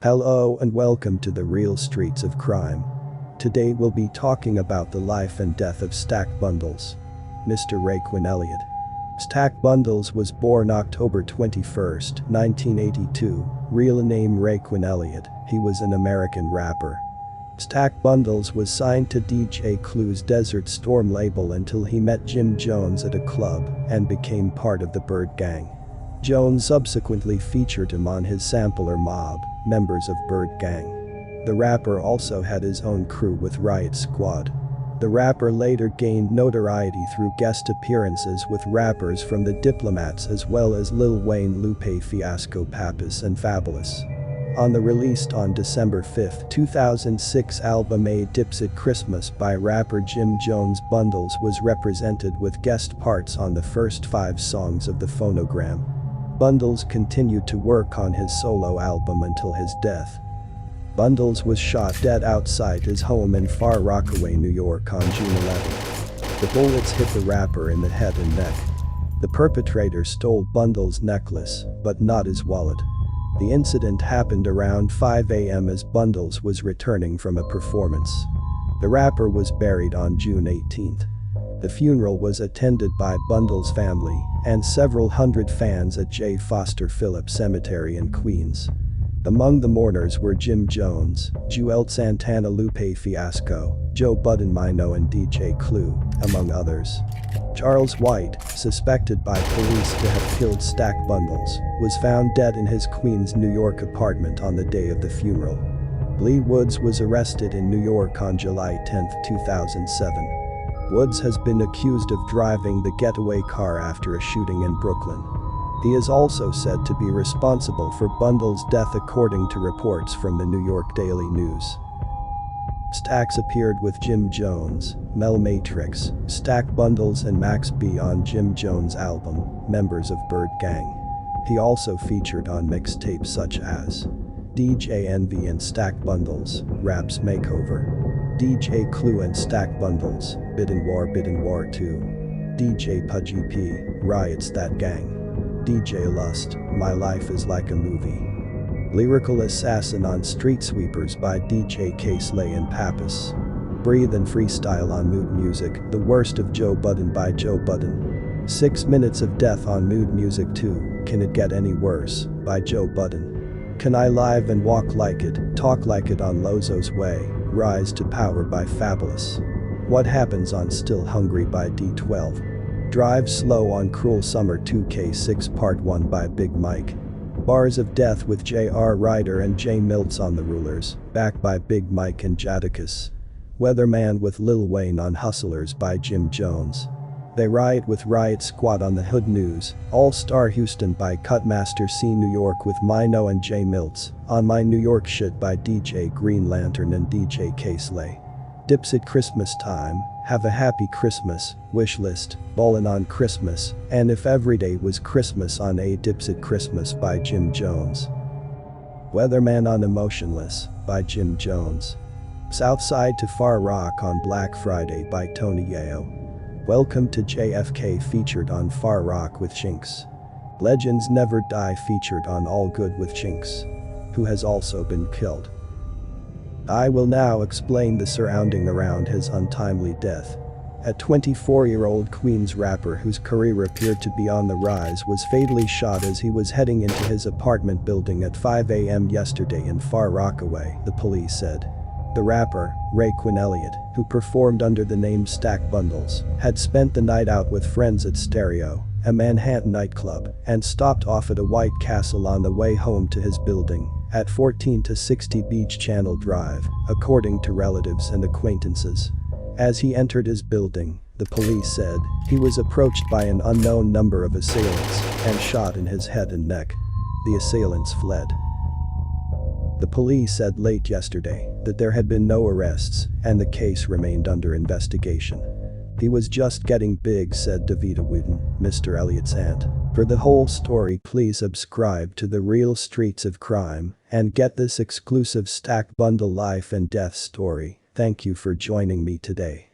Hello and welcome to the Real Streets of Crime. Today we'll be talking about the life and death of Stack Bundles. Mr. Raekwon Elliott. Stack Bundles was born October 21, 1982, real name Raekwon Elliott. He was an American rapper. Stack Bundles was signed to DJ Clue's Desert Storm label until he met Jim Jones at a club and became part of the Bird Gang. Jones subsequently featured him on his sampler Mob, members of Bird Gang. The rapper also had his own crew with Riot Squad. The rapper later gained notoriety through guest appearances with rappers from the Diplomats as well as Lil Wayne, Lupe Fiasco, Pappas and Fabolous. On the released on December 5, 2006 album A Dipset Christmas by rapper Jim Jones, Bundles was represented with guest parts on the first 5 songs of the phonogram. Bundles continued to work on his solo album until his death. Bundles was shot dead outside his home in Far Rockaway, New York on June 11. The bullets hit the rapper in the head and neck. The perpetrator stole Bundles' necklace, but not his wallet. The incident happened around 5 a.m. as Bundles was returning from a performance. The rapper was buried on June 18. The funeral was attended by Bundles' family and several hundred fans at J. Foster Phillips Cemetery in Queens. Among the mourners were Jim Jones, Juelz Santana, Lupe Fiasco, Joe Budden, Mino and DJ Clue, among others. Charles White, suspected by police to have killed Stack Bundles, was found dead in his Queens, New York apartment on the day of the funeral. Lee Woods was arrested in New York on July 10, 2007. Woods has been accused of driving the getaway car after a shooting in Brooklyn. He is also said to be responsible for Bundles' death according to reports from the New York Daily News. Stacks appeared with Jim Jones, Mel Matrix, Stack Bundles and Max B on Jim Jones' album, Members of Bird Gang. He also featured on mixtapes such as DJ Envy and Stack Bundles, Raps Makeover, DJ Clue and Stack Bundles, Bidden War 2, DJ Pudgy P, Riot's That Gang, DJ Lust, My Life is Like a Movie. Lyrical Assassin on Street Sweepers by DJ K-Slay and Pappas. Breathe and Freestyle on Mood Music, The Worst of Joe Budden by Joe Budden. 6 Minutes of Death on Mood Music 2, Can It Get Any Worse, by Joe Budden. Can I Live and Walk Like It, Talk Like It on Lozo's Way, Rise to Power by Fabolous. What Happens on Still Hungry by D12. Drive Slow on Cruel Summer 2K6 Part 1 by Big Mike. Bars of Death with J.R. Ryder and J Mills on The Rulers, Back by Big Mike and Jadakiss. Weatherman with Lil Wayne on Hustlers by Jim Jones. They Riot with Riot Squad on The Hood News, All-Star Houston by Cutmaster C. New York with Mino and J Mills, On My New York Shit by DJ Green Lantern and DJ K-Slay. Dipset Christmas Time, Have a Happy Christmas, Wishlist, Ballin' on Christmas, and If Everyday Was Christmas on A Dipset Christmas by Jim Jones. Weatherman on Emotionless, by Jim Jones. Southside to Far Rock on Black Friday by Tony Yayo. Welcome to JFK featured on Far Rock with Chinks. Legends Never Die featured on All Good with Chinks, who has also been killed. I will now explain the surrounding around his untimely death. A 24-year-old Queens rapper whose career appeared to be on the rise was fatally shot as he was heading into his apartment building at 5 a.m. yesterday in Far Rockaway, the police said. The rapper, Raekwon Elliott, who performed under the name Stack Bundles, had spent the night out with friends at Stereo, a Manhattan nightclub, and stopped off at a White Castle on the way home to his building at 14-60 Beach Channel Drive, according to relatives and acquaintances. As he entered his building, the police said, he was approached by an unknown number of assailants and shot in his head and neck. The assailants fled. The police said late yesterday that there had been no arrests and the case remained under investigation. He was just getting big, said Davida Wooten, Mr. Elliott's aunt. For the whole story, please subscribe to the Real Streets of Crime and get this exclusive Stack Bundle life and death story. Thank you for joining me today.